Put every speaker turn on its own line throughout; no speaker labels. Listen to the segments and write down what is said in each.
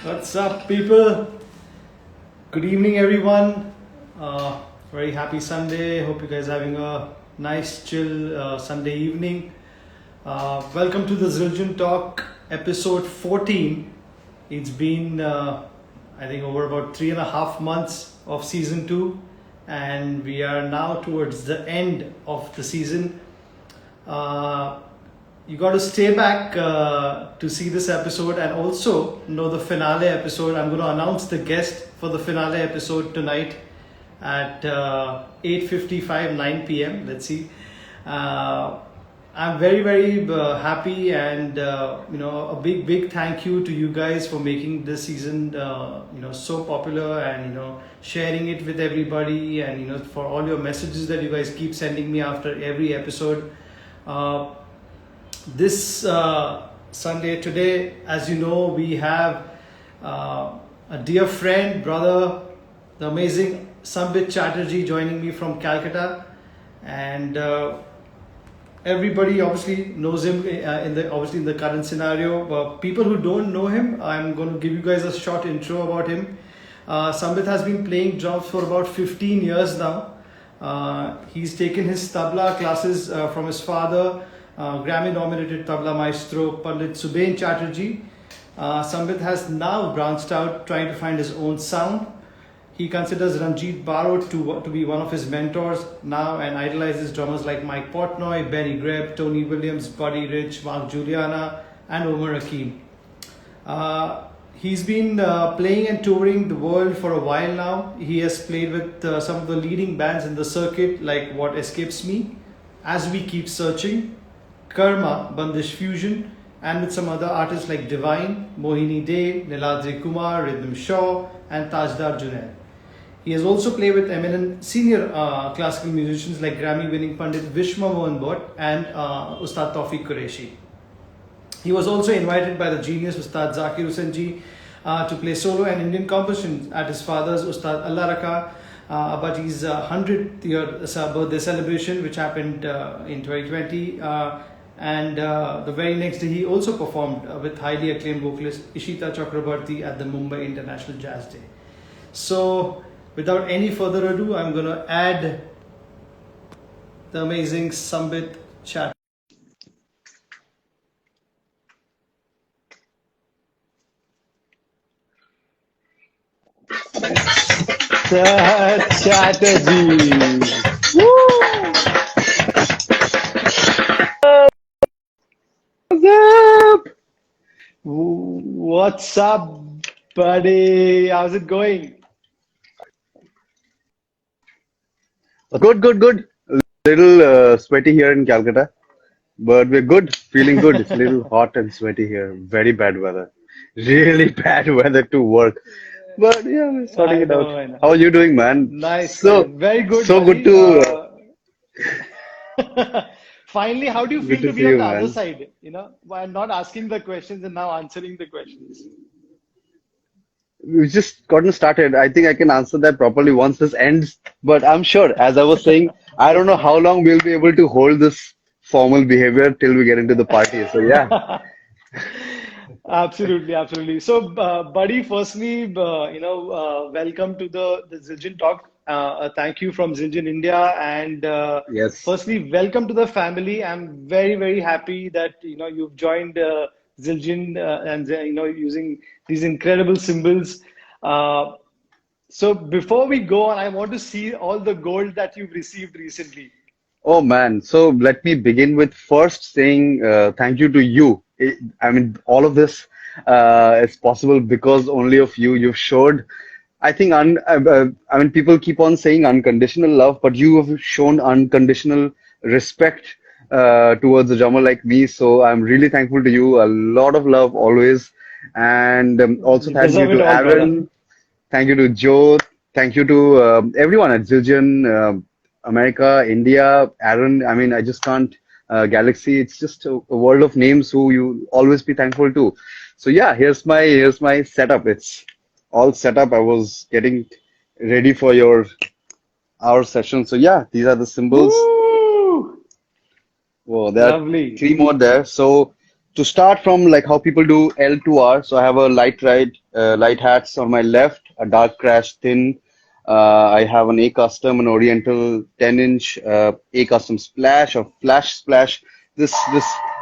What's up, people? Good evening, everyone. Very happy Sunday. Hope you guys are having a nice, chill Sunday evening. Welcome to the Zildjian Talk, episode 14. It's been, I think, over about 3.5 months of season 2, and we are now towards the end of the season. Uh, you got to stay back to see this episode and also know the finale episode. I'm going to announce the guest for the finale episode tonight at 8:55, 9 p.m. Let's see. Uh, I'm very happy, and a big thank you to you guys for making this season so popular, and sharing it with everybody, and for all your messages that you guys keep sending me after every episode. This Sunday, today, as you know, we have a dear friend, brother, the amazing Sambit Chatterjee joining me from Calcutta, and everybody obviously knows him in the current scenario. But people who don't know him, I'm going to give you guys a short intro about him. Sambit has been playing drums for about 15 years now. He's taken his tabla classes from his father, Grammy-nominated tabla maestro Pandit Zildjian Chatterjee. Sambit has now branched out, trying to find his own sound. He considers Ranjit Baro to be one of his mentors now, and idolizes drummers like Mike Portnoy, Benny Greb, Tony Williams, Buddy Rich, Mark Juliana, and Omar Hakim. He's been playing and touring the world for a while now. He has played with some of the leading bands in the circuit, like What Escapes Me, As We Keep Searching, Karma, Bandish Fusion, and with some other artists like Divine, Mohini Dey, Niladri Kumar, Rhythm Shaw, and Tajdar Junaid. He has also played with eminent senior classical musicians like Grammy-winning Pandit Vishma Mohan Bhatt and Ustad Tawfiq Qureshi. He was also invited by the genius Ustad Zakir Hussain ji to play solo and Indian compositions at his father's Ustad Allah Rakha, but his 100th year birthday celebration, which happened in 2020. And the very next day, he also performed with highly acclaimed vocalist Ishita Chakrabarti at the Mumbai International Jazz Day. So, without any further ado, I'm going to add the amazing Sambit Chat.
Chatterjee. Woo! What's up? What's up, buddy? How's it going?
Good. Little sweaty here in Calcutta, but we're good. Feeling good. It's a little hot and sweaty here. Very bad weather. Really bad weather to work. But yeah, we're sorting
I
it out.
know, I know.
How are you doing, man?
Nice,
So,
man. Very good,
so good
buddy.
to
Finally, how do you
good
feel
to
to
see
be on
you,
the other
man.
side? I'm not asking the questions and now answering the questions.
We've just gotten started. I think I can answer that properly once this ends. But I'm sure, as I was saying, I don't know how long we'll be able to hold this formal behavior till we get into the party. So yeah,
Absolutely, absolutely. So, buddy, firstly, welcome to the Zildjian Talk. Thank you from Zildjian, India, and
yes.
firstly, welcome to the family. I'm very happy that you've joined Zildjian and using these incredible symbols. Uh, so, before we go on, I want to see all the gold that you've received recently.
Oh man, so let me begin with first saying thank you to you. I mean, all of this is possible because only of you. You've showed, I think, I mean, people keep on saying unconditional love, but you have shown unconditional respect towards a drummer like me. So I'm really thankful to you. A lot of love always. And also
You
thank you
deserve it
to
all, brother.
Aaron. Thank you to Joe. Thank you to everyone at Zildjian, America, India, Aaron. I mean, I just can't. Galaxy. It's just a world of names who you always be thankful to. So yeah, here's my setup. It's all set up. I was getting ready for our session. So yeah, these are the symbols.
Woo!
Whoa, there are
Lovely.
three more there. So to start from like how people do L to R. So I have a light hats on my left, a dark crash thin. I have an A custom, an Oriental 10-inch, A custom splash or flash splash. This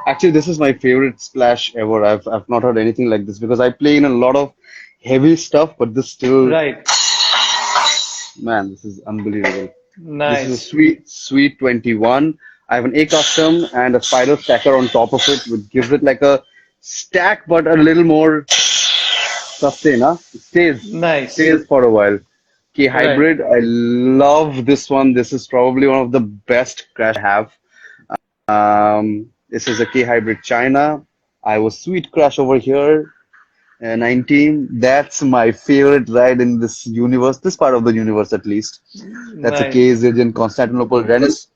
actually this is my favorite splash ever. I've not heard anything like this because I play in a lot of heavy stuff, but this still,
Right.
man, this is unbelievable. This is a
Nice.
sweet 21. I have an A custom and a spiral stacker on top of it, which gives it like a stack, but a little more sustain, huh? It
Nice.
stays for a while. K
Right.
hybrid, I love this one. This is probably one of the best crash I have. This is a K hybrid China. I was sweet crash over here. 19. That's my favorite ride in this universe, this part of the universe at least. That's a K
Nice.
Zildjian Constantinople Renaissance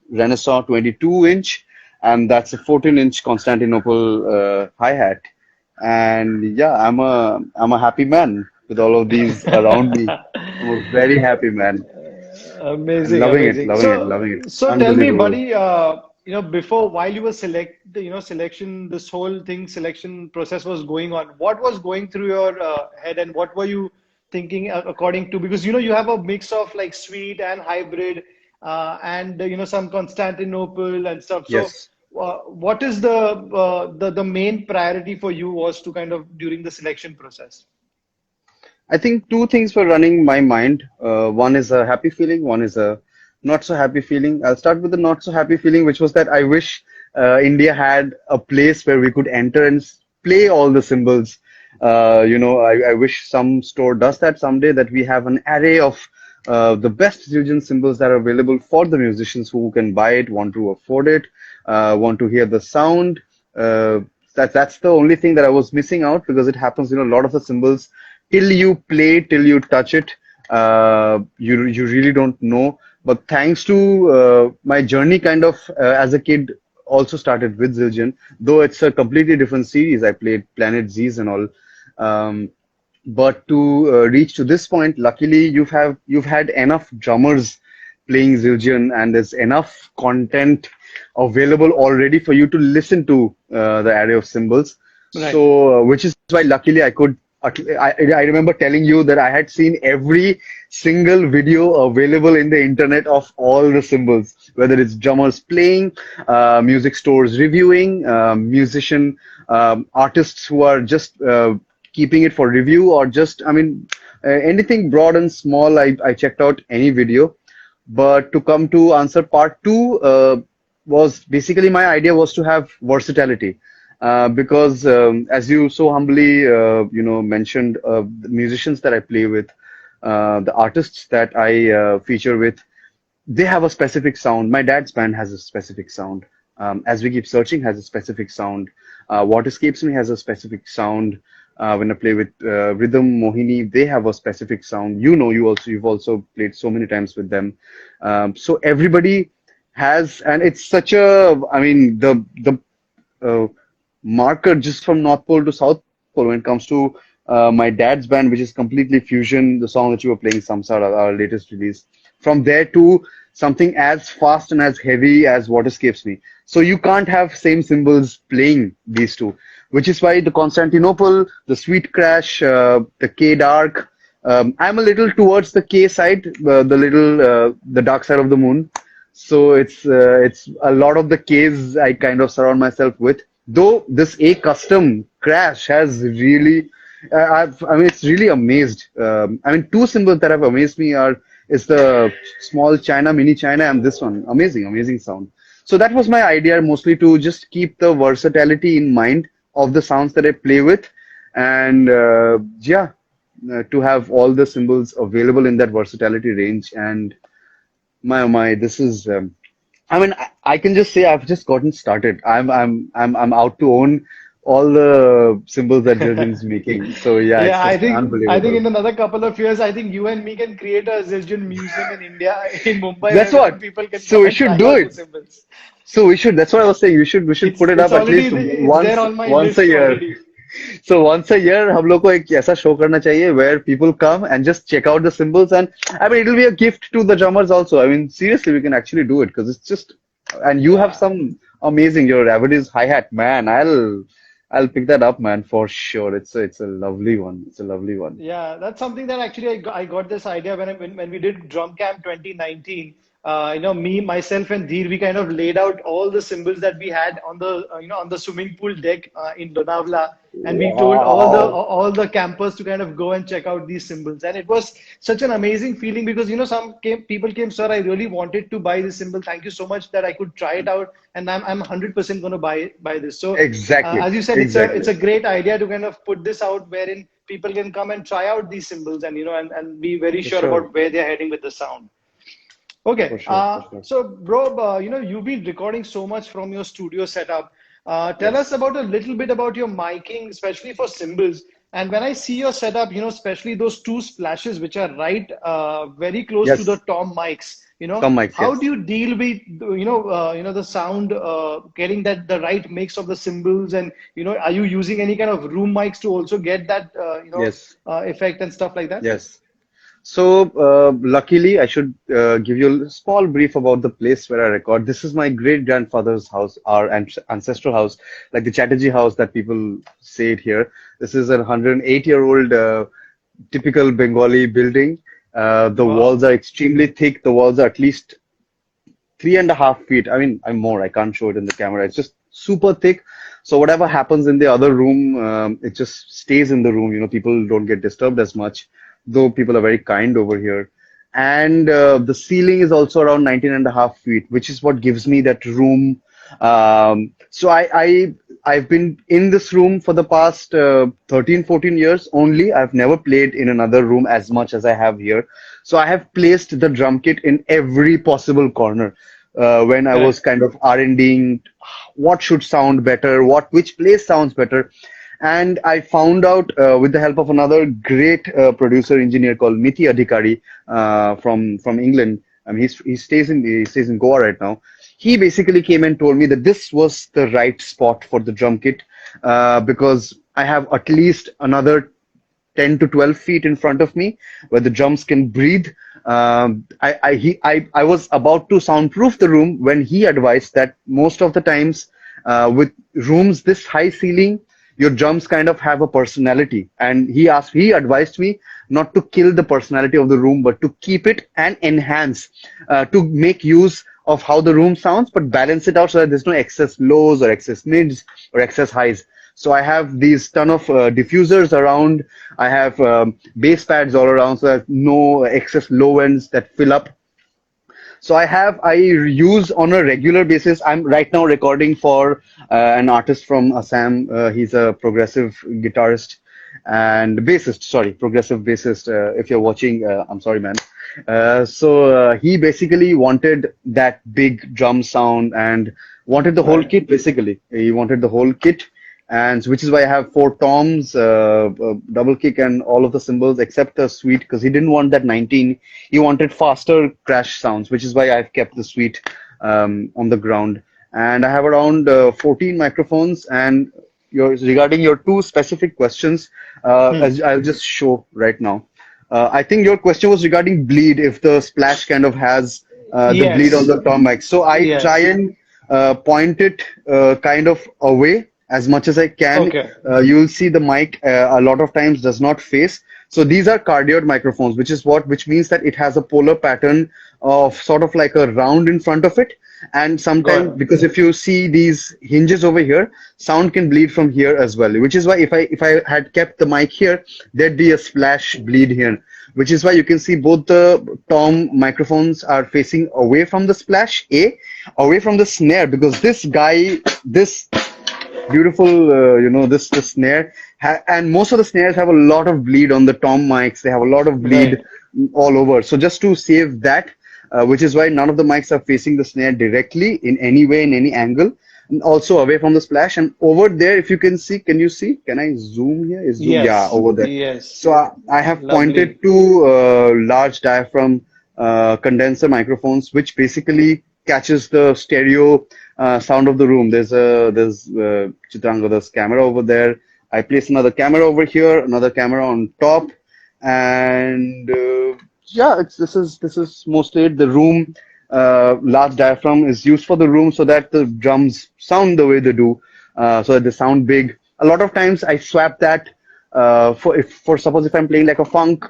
22-inch, and that's a 14-inch Constantinople hi-hat. And yeah, I'm a happy man with all of these around me. I'm a very happy man. I'm
Amazing,
loving it,
amazing.
loving it, loving it.
So tell me,
Unbelievable.
buddy, before while you were selection, this whole thing, selection process was going on. What was going through your head, and what were you thinking according to? Because you have a mix of like sweet and hybrid, and some Constantinople and stuff. So,
Yes.
what is the main priority for you was to kind of during the selection process?
I think two things were running my mind. One is a happy feeling, one is a not so happy feeling. I'll start with the not so happy feeling, which was that I wish India had a place where we could enter and play all the symbols. I wish some store does that someday, that we have an array of the best fusion symbols that are available for the musicians who can buy it, want to afford it, want to hear the sound. Uh, that's the only thing that I was missing out because it happens, a lot of the symbols till you play, till you touch it, you really don't know. But thanks to my journey, kind of as a kid, also started with Zildjian, though it's a completely different series. I played Planet Z's and all. Um, but to reach to this point, luckily you've had enough drummers playing Zildjian, and there's enough content available already for you to listen to the array of symbols.
Right.
So, which is why luckily I could. I remember telling you that I had seen every single video available in the internet of all the symbols, whether it's drummers playing, music stores reviewing, artists who are just keeping it for review, or just, anything broad and small. I checked out any video. But to come to answer part two, was basically my idea was to have versatility. Because as you so humbly mentioned, the musicians that I play with, the artists that I feature with, they have a specific sound. My dad's band has a specific sound. As we keep searching, has a specific sound. What Escapes Me has a specific sound. When I play with Rhythm Mohini, they have a specific sound. You've also played so many times with them. So everybody has, and it's such a, the uh, marker just from North Pole to South Pole when it comes to my dad's band, which is completely fusion, the song that you were playing, Samsara, our latest release. From there to something as fast and as heavy as What Escapes Me. So you can't have same cymbals playing these two, which is why the Constantinople, the Sweet Crash, the K Dark, I'm a little towards the K side, the dark side of the moon. So it's a lot of the Ks I kind of surround myself with. Though this A custom crash has really, it's really amazed. Two symbols that have amazed me is the small China, mini China, and this one. Amazing, amazing sound. So that was my idea, mostly to just keep the versatility in mind of the sounds that I play with, and to have all the symbols available in that versatility range. And my oh my, this is. I can just say I've just gotten started. I'm out to own all the symbols that Jillian's making. So yeah, it's
Yeah, I
just
think I think
unbelievable.
in another couple of years, I think you and me can create a Zildjian museum in India, in Mumbai,
That's
where
what.
people can
So
come
we
and
should
try
do
out the
it.
symbols.
So we should. That's what I was saying. We should put it
It's
up at
already
least
it's there on my
once a
list
year.
already.
So once a year, हम लोग को एक ऐसा show करना चाहिए where people come and just check out the symbols, and it'll be a gift to the drummers also. Seriously, we can actually do it because it's just, and you have
Yeah.
some amazing. Your average hi-hat man. I'll pick that up, man, for sure. It's a lovely one. It's a lovely one.
Yeah, that's something that actually I got this idea when we did Drum Camp 2019. Me, myself, and Dheer, we kind of laid out all the symbols that we had on the on the swimming pool deck in Lonavala, and we told
Wow.
all the campers to kind of go and check out these symbols. And it was such an amazing feeling because people came, sir, I really wanted to buy this symbol. Thank you so much that I could try it out, and I'm 100% going to buy this. So
Exactly.
as you said, it's
Exactly.
a great idea to kind of put this out wherein people can come and try out these symbols and and be very
For
sure
sure.
about where they're heading with the sound. Okay,
For sure. For sure.
so bro, you've been recording so much from your studio setup. Tell us
Yes.
about a little bit about your miking, especially for cymbals. And when I see your setup, especially those two splashes which are right, very close to the
Yes.
tom mics.
Tom mics.
How do
Yes.
you deal with the sound, getting that the right mix of the cymbals, and are you using any kind of room mics to also get that
Yes.
effect and stuff like that?
Yes. So, luckily, I should give you a small brief about the place where I record. This is my great grandfather's house, our ancestral house, like the Chatterjee house that people say it here. This is a 108-year-old typical Bengali building. The
Wow.
walls are extremely thick. The walls are at least 3.5 feet. I mean, I'm more. I can't show it in the camera. It's just super thick. So whatever happens in the other room, it just stays in the room. People don't get disturbed as much, though people are very kind over here. And the ceiling is also around 19.5 feet, which is what gives me that room. I've been in this room for the past 13, 14 years only. I've never played in another room as much as I have here. So I have placed the drum kit in every possible corner. When I was
Correct.
kind of R&Ding what should sound better, which place sounds better. And I found out with the help of another great producer engineer called Miti Adhikari from England. He stays in Goa right now. He basically came and told me that this was the right spot for the drum kit because I have at least another 10 to 12 feet in front of me where the drums can breathe. I was about to soundproof the room when he advised that most of the times with rooms this high ceiling, your drums kind of have a personality. And he advised me not to kill the personality of the room, but to keep it and enhance, to make use of how the room sounds, but balance it out so that there's no excess lows or excess mids or excess highs. So I have these ton of diffusers around. I have bass pads all around, so there's no excess low ends that fill up. So I use on a regular basis. I'm right now recording for an artist from Assam. He's a progressive guitarist and bassist. Sorry, progressive bassist. If you're watching, I'm sorry, man. He basically wanted that big drum sound and wanted the whole
Right.
kit. Basically, he wanted the whole kit, and which is why I have four toms, double kick, and all of the cymbals except the suite because he didn't want that 19. He wanted faster crash sounds, which is why I've kept the suite on the ground. And I have around 14 microphones. And regarding your two specific questions,
Hmm.
as I'll just show right now. I think your question was regarding bleed, if the splash kind of has the bleed on
Yes.
the tom mic. So I try
Yes.
and point it kind of away as much as I can.
Okay.
You'll see the mic a lot of times does not face. So these are cardioid microphones, which means that it has a polar pattern of sort of like a round in front of it. And
Got
sometimes,
it.
because if you see these hinges over here, sound can bleed from here as well. Which is why if I had kept the mic here, there'd be a splash bleed here. Which is why you can see both the tom microphones are facing away from the splash, away from the snare, because this beautiful, this snare, and most of the snares have a lot of bleed on the tom mics. They have a lot of bleed
Right.
all over. So just to save that, which is why none of the mics are facing the snare directly in any way, in any angle, and also away from the splash. And over there, if you can see, can you see? Can I zoom here? Is zoom? Yeah,
Yes.
over there.
Yes.
So I have pointed
Lovely.
to large diaphragm condenser microphones, which basically catches the stereo sound of the room. There's Chitrangada's camera over there. I place another camera over here, another camera on top, and yeah, this is mostly it. The room. Large diaphragm is used for the room so that the drums sound the way they do, so that they sound big. a lot of times I swap that for suppose if I'm playing like a funk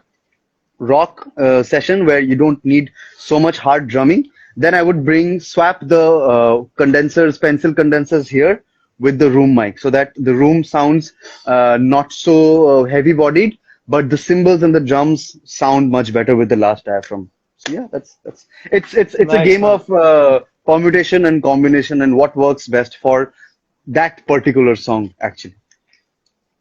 rock session where you don't need so much hard drumming, then I would swap the condensers, pencil condensers here with the room mic so that the room sounds not so heavy bodied, but the cymbals and the drums sound much better with the last diaphragm. So yeah, that's it's a
Nice,
game
man.
of permutation and combination and what works best for that particular song actually.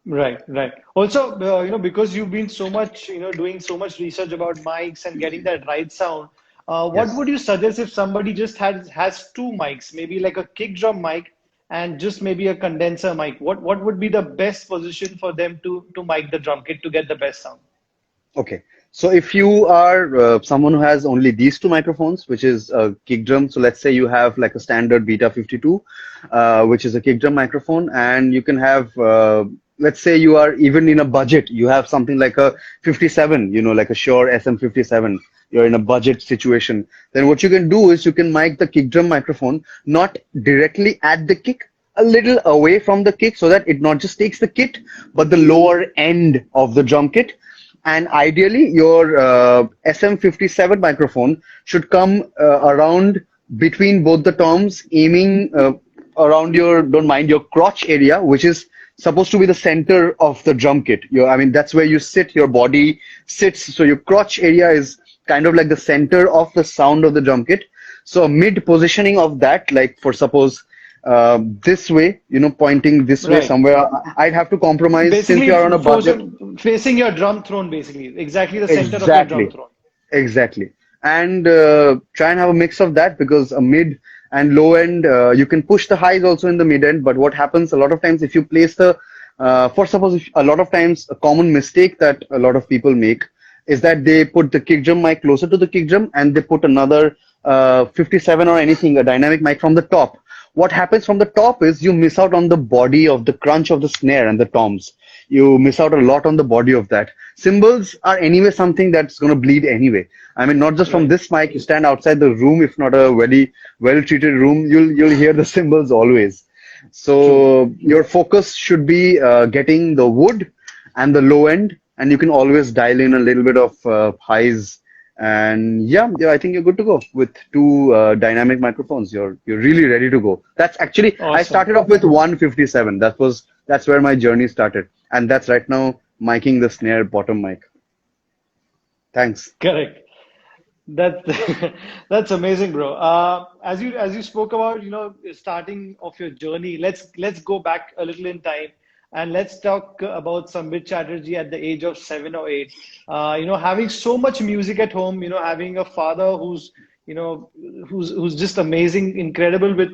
Right, right. Also, because you've been so much, doing so much research about mics and getting that right sound, what
Yes.
would you suggest if somebody just has two mics, maybe like a kick drum mic and just maybe a condenser mic? What would be the best position for them to mic the drum kit to get the best sound?
Okay. So if you are someone who has only these two microphones, which is a kick drum, so let's say you have like a standard Beta 52, which is a kick drum microphone, and you can have, let's say you are even in a budget, you have something like a 57, like a Shure SM57, you're in a budget situation, then what you can do is you can mic the kick drum microphone not directly at the kick, a little away from the kick so that it not just takes the kit, but the lower end of the drum kit. And ideally, your SM57 microphone should come around between both the toms, aiming around don't mind your crotch area, which is supposed to be the center of the drum kit. I mean, that's where you sit, your body sits. So your crotch area is kind of like the center of the sound of the drum kit. So a mid positioning of that, like for suppose this way, pointing this way
Right.
somewhere, I'd have to compromise since you
Basically,
are on a budget.
facing your drum throne, basically, exactly the center of your drum
Exactly,
throne.
exactly. And try and have a mix of that because a mid and low end, you can push the highs also in the mid end. But what happens a lot of times if you place for suppose if, a lot of times a common mistake that a lot of people make is that they put the kick drum mic closer to the kick drum and they put another 57 or anything, a dynamic mic from the top. What happens from the top is you miss out on the body of the crunch of the snare and the toms. You miss out a lot on the body of that. Cymbals are anyway something that's going to bleed anyway. I mean, not just from
Right.
this mic, you stand outside the room, if not a very well-treated room, you'll hear the cymbals always.
True.
So your focus should be getting the wood and the low end, and you can always dial in a little bit of highs. And yeah, I think you're good to go with two dynamic microphones. You're really ready to go. That's actually I
Awesome.
started off with 157. That's where my journey started, and that's right now miking the snare bottom mic. Thanks.
Correct. That's that's amazing, bro. As you spoke about, starting of your journey, let's go back a little in time and let's talk about Sambit Chatterjee at the age of 7 or 8. Having so much music at home, having a father who's just amazing, incredible with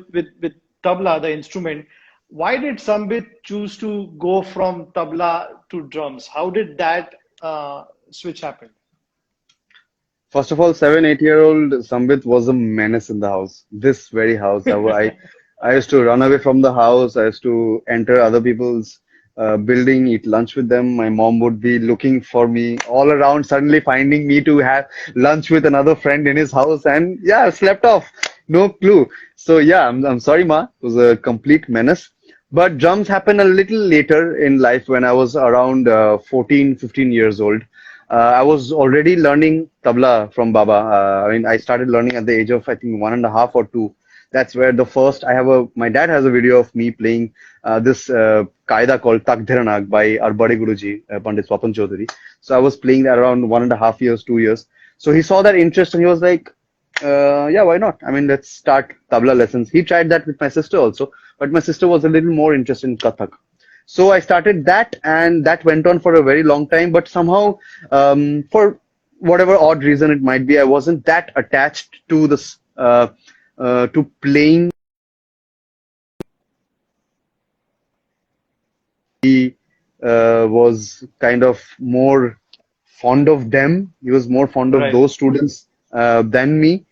tabla, the instrument. Why did Sambit choose to go from tabla to drums? How did that switch happen?
First of all, 7, 8-year-old Sambit was a menace in the house. This very house. I used to run away from the house. I used to enter other people's building, eat lunch with them. My mom would be looking for me all around, suddenly finding me to have lunch with another friend in his house. And yeah, I slept off. No clue. So yeah, I'm sorry, Ma. It was a complete menace. But drums happened a little later in life when I was around 14, 15 years old. I was already learning tabla from Baba. I mean, I started learning at the age of, I think, 1.5 or 2. That's where my dad has a video of me playing this qaida called Tak Dhiranag by our Bade Guruji, Pandit Swapan Chaudhary. So I was playing that around 1.5 years, 2 years. So he saw that interest and he was like, yeah, why not? I mean, let's start tabla lessons. He tried that with my sister also, but my sister was a little more interested in Kathak. So I started that, and that went on for a very long time. But somehow, for whatever odd reason it might be, I wasn't that attached to this to playing. He was kind of more fond of them. He was more fond of
Right.
those students than me.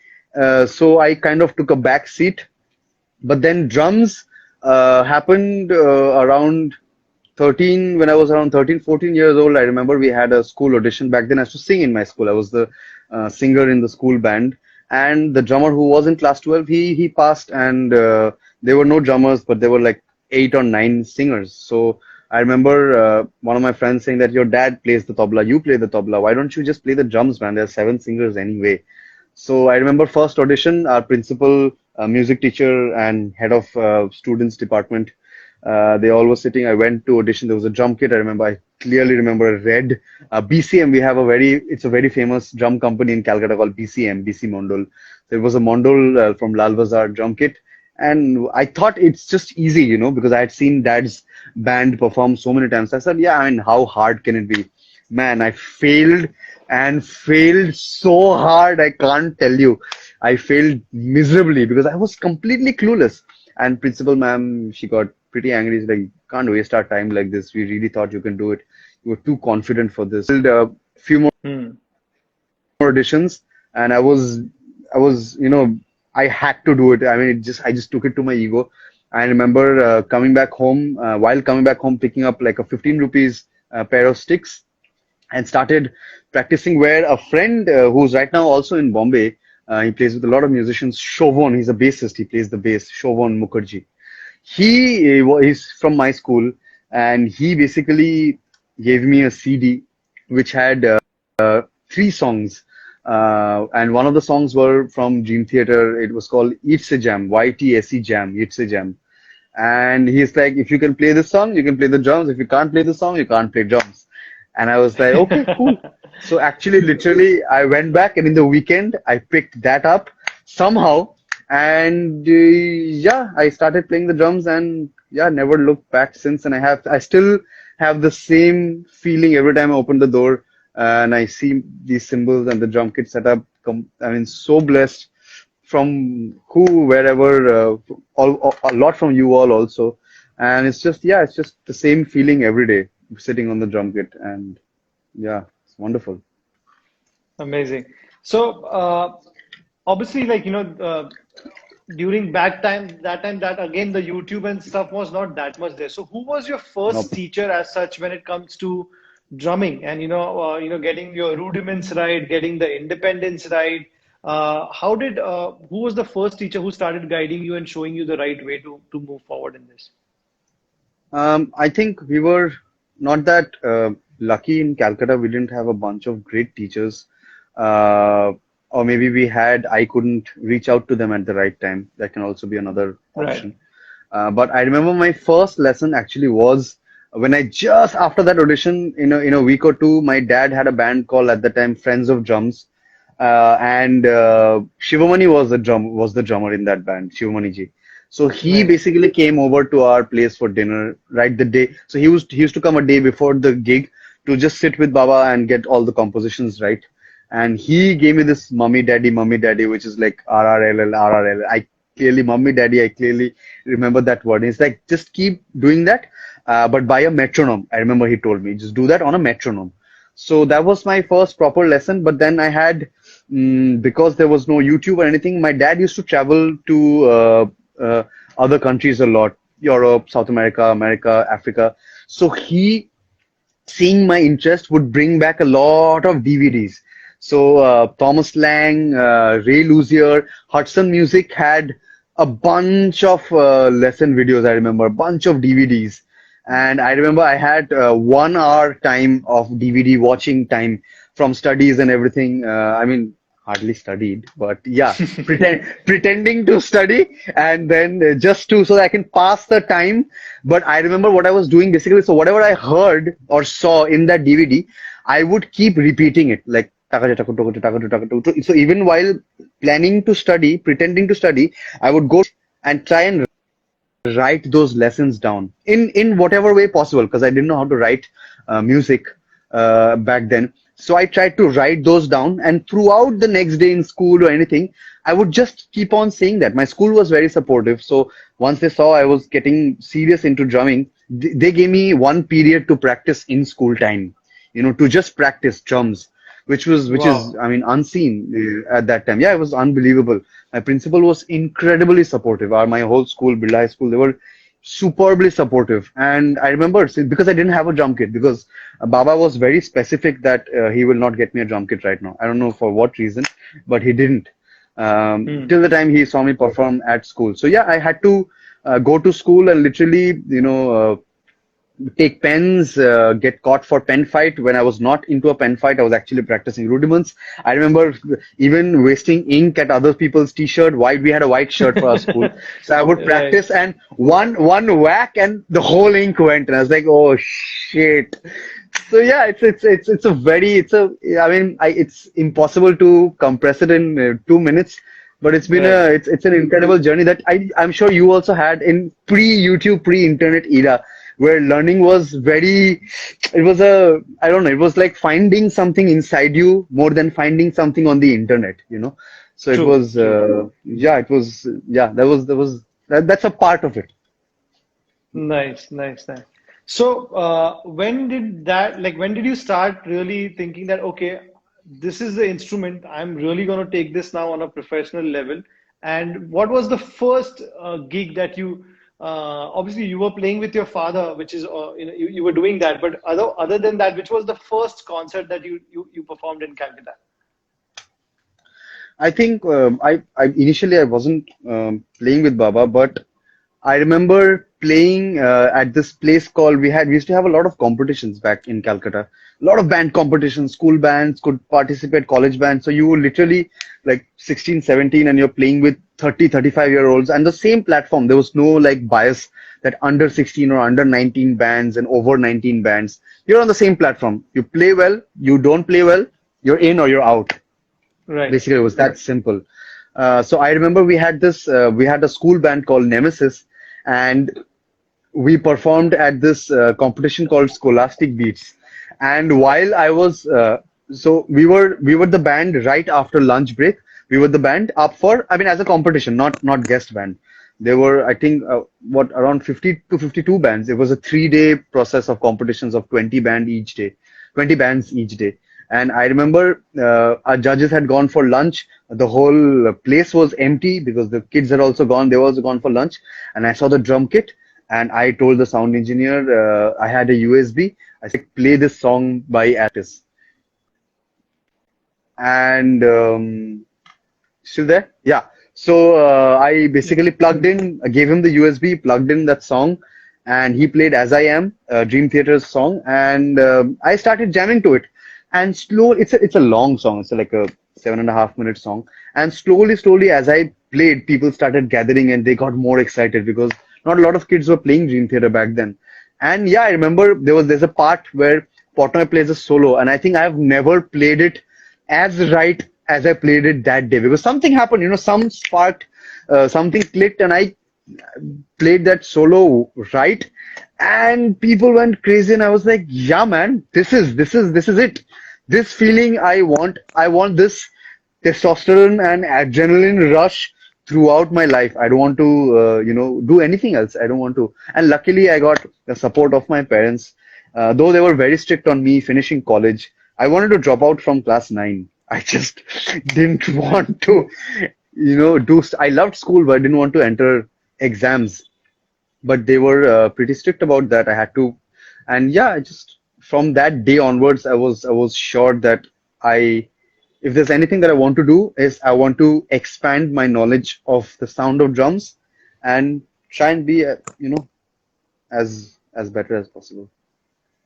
So I kind of took a back seat. But then drums happened around 13, when I was around 13, 14 years old. I remember we had a school audition back then. I used to sing in my school. I was the singer in the school band. And the drummer who was in class 12, he passed, and there were no drummers, but there were like eight or nine singers. So I remember one of my friends saying that your dad plays the tabla, you play the tabla. Why don't you just play the drums, man? There are seven singers anyway. So I remember first audition, our principal, music teacher, and head of students department. They all were sitting. I went to audition. There was a drum kit. I clearly remember a red BCM. It's a very famous drum company in Calcutta called BCM, BC Mondol. There was a Mondol from Lal Bazaar drum kit. And I thought it's just easy, because I had seen dad's band perform so many times. I said, yeah, I mean, how hard can it be? Man, I failed and failed so hard. I can't tell you. I failed miserably because I was completely clueless. And principal ma'am, she got pretty angry. She's like, can't waste our time like this. We really thought you can do it. You were too confident for this. A few more auditions, and I had to do it. I mean, I just took it to my ego. I remember while coming back home, picking up like a 15 rupees pair of sticks and started practicing where a friend who's right now also in Bombay, he plays with a lot of musicians. Shovon, he's a bassist. He plays the bass. Shovon Mukherjee. He's from my school, and he basically gave me a CD which had three songs. And one of the songs were from Dream Theater. It was called Ytse Jam, YTSE Jam, Ytse Jam. And he's like, if you can play this song, you can play the drums. If you can't play the song, you can't play drums. And I was like, okay, cool. So actually, literally, I went back, and in the weekend, I picked that up somehow. And yeah, I started playing the drums, and yeah, never looked back since. And I still have the same feeling every time I open the door and I see these cymbals and the drum kit setup. I mean, so blessed from wherever, a lot from you all also. And it's just the same feeling every day sitting on the drum kit. And yeah, it's wonderful.
Amazing. So, obviously, during that time, that again, the YouTube and stuff was not that much there. So, who was your first teacher as such when it comes to drumming and getting your rudiments right, getting the independence right? Who was the first teacher who started guiding you and showing you the right way to move forward in this?
I think we were not that lucky in Calcutta. We didn't have a bunch of great teachers. Or maybe I couldn't reach out to them at the right time. That can also be another option. Right. But I remember my first lesson actually was when just after that audition, in a week or two, my dad had a band called at the time Friends of Drums. And Shivamani was the drummer in that band, Shivamani ji. So he basically came over to our place for dinner right the day. So he used to come a day before the gig to just sit with Baba and get all the compositions right. And he gave me this mummy daddy, which is like RRLL. I clearly remember that word. He's like, just keep doing that, but by a metronome. I remember he told me, just do that on a metronome. So that was my first proper lesson. But then I had, because there was no YouTube or anything, my dad used to travel to other countries a lot, Europe, South America, Africa. So seeing my interest, would bring back a lot of DVDs. So Thomas Lang, Ray Luzier, Hudson Music had a bunch of lesson videos. I remember a bunch of DVDs, and I remember I had 1 hour time of DVD watching time from studies and everything. I mean, hardly studied, but yeah, pretending to study, and then just so that I can pass the time. But I remember what I was doing basically. So whatever I heard or saw in that DVD, I would keep repeating it like. So even while planning to study, pretending to study, I would go and try and write those lessons down in whatever way possible, because I didn't know how to write music back then. So I tried to write those down, and throughout the next day in school or anything, I would just keep on saying that. My school was very supportive. So once they saw I was getting serious into drumming, they gave me 1 period to practice in school time, to just practice drums. Which is, I mean, unseen at that time. Yeah, it was unbelievable. My principal was incredibly supportive. My whole school, Birla High School, they were superbly supportive. And I remember, because I didn't have a drum kit, because Baba was very specific that he will not get me a drum kit right now. I don't know for what reason, but he didn't. Till the time he saw me perform at school. So yeah, I had to go to school and literally, take pens, get caught for pen fight. When I was not into a pen fight, I was actually practicing rudiments. I remember even wasting ink at other people's t-shirt. White, we had a white shirt for our school, so I would
Right.
practice, and one whack, and the whole ink went, and I was like, oh shit. So yeah, it's a very it's a I mean it's impossible to compress it in 2 minutes. But it's been
Right.
it's an incredible journey that I'm sure you also had in pre-YouTube, pre-internet era, where learning was very, it was a, I don't know, it was like finding something inside you more than finding something on the internet. So it
True.
was,
True.
yeah, it was, yeah, that's a part of it.
Nice. Nice. Nice. So, when did you start really thinking that, okay, this is the instrument, I'm really going to take this now on a professional level? And what was the first gig that obviously you were playing with your father, which is, you were doing that, but other than that, which was the first concert that you performed in Calcutta?
I think I initially I wasn't playing with Baba, but I remember playing at this place called we used to have a lot of competitions back in Calcutta. A lot of band competitions, school bands could participate, college bands. So you were literally like 16, 17, and you're playing with 30, 35-year-olds and the same platform. There was no like bias that under 16 or under 19 bands and over 19 bands. You're on the same platform. You play well, you don't play well, you're in or you're out.
Right.
Basically, it was that simple. So I remember we had a school band called Nemesis, and we performed at this competition called Scholastic Beats. And while I was, so we were the band right after lunch break. We were the band up for, I mean, as a competition, not guest band. There were, I think, around 50 to 52 bands. It was a 3 day process of competitions of 20 bands each day. And I remember our judges had gone for lunch. The whole place was empty because the kids had also gone. They were also gone for lunch. And I saw the drum kit, and I told the sound engineer, I had a USB. I said, play this song by Attis. And still there? Yeah. So I basically plugged in, I gave him the USB, plugged in that song, and he played As I Am, Dream Theater's song, and I started jamming to it. And it's a long song. It's like a 7.5 minute song. And slowly, as I played, people started gathering and they got more excited because not a lot of kids were playing Dream Theater back then. And yeah, I remember there's a part where Portnoy plays a solo, and I think I've never played it as right as I played it that day because something happened, some sparked, something clicked, and I played that solo right, and people went crazy, and I was like, yeah, man, this is it. This feeling I want this testosterone and adrenaline rush throughout my life. I don't want to, do anything else. I don't want to. And luckily, I got the support of my parents. Though they were very strict on me finishing college, I wanted to drop out from class 9. I just didn't want to, I loved school, but I didn't want to enter exams. But they were pretty strict about that. I had to, and yeah, I just from that day onwards, I was sure that I if there's anything that I want to do is I want to expand my knowledge of the sound of drums and try and be as better as possible.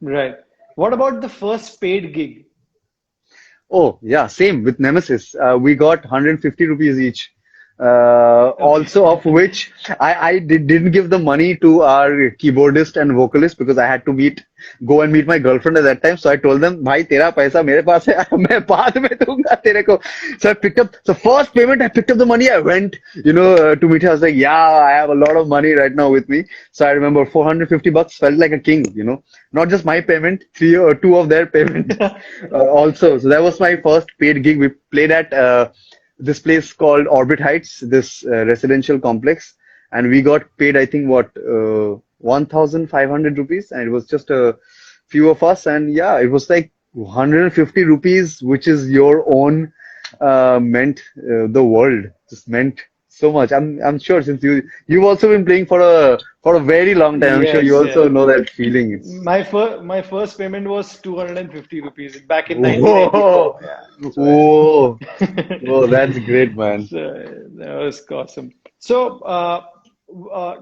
Right. What about the first paid gig?
Oh, yeah, same with Nemesis. We got 150 rupees each.
Okay.
Also, of which didn't give the money to our keyboardist and vocalist because I had to go and meet my girlfriend at that time. So I told them, "Bhai, tera paisa mere paas hai, मैं बाद में दूंगा तेरे को." So I picked up, so first payment, I picked up the money. I went, to meet her. I was like, "Yeah, I have a lot of money right now with me." So I remember 450 bucks felt like a king. Not just my payment, three or two of their payment also. So that was my first paid gig. We played at this place called Orbit Heights, this residential complex, and we got paid, I think, 1,500 rupees, and it was just a few of us, and yeah, it was like 150 rupees, which is your own, meant the world, just meant so much. I'm sure since you've also been playing for a very long time, I'm sure you
Yes,
also
yes.
know that feeling. It's
My first payment was 250 rupees back in
whoa,
1994. Yeah.
whoa,
So
whoa, that's great, man.
so that was awesome. So,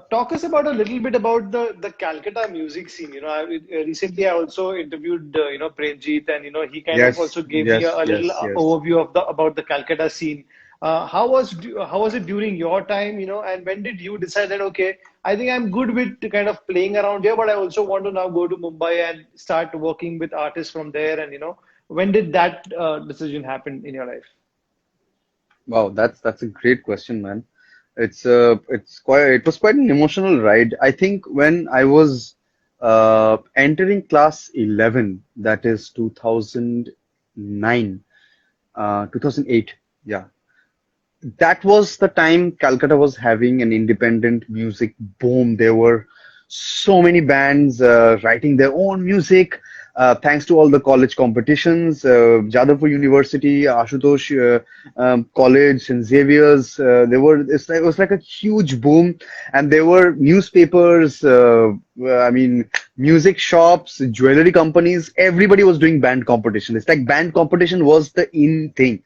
talk us about a little bit about the Calcutta music scene. Recently I also interviewed Premjeet, and he kind of
Yes,
also gave me
yes,
a little
yes, yes.
overview of the about the Calcutta scene. How was it during your time? And when did you decide that, okay, I think I'm good with kind of playing around here, but I also want to now go to Mumbai and start working with artists from there? And when did that decision happen in your life?
Wow, that's a great question, man. It was quite an emotional ride. I think when I was entering class 11, that is 2009, 2008. Yeah, that was the time Calcutta was having an independent music boom. There were so many bands writing their own music, thanks to all the college competitions. Jadavpur University, Ashutosh College, and Xavier's. It was like a huge boom, and there were newspapers. I mean, music shops, jewelry companies. Everybody was doing band competition. It's like band competition was the in thing,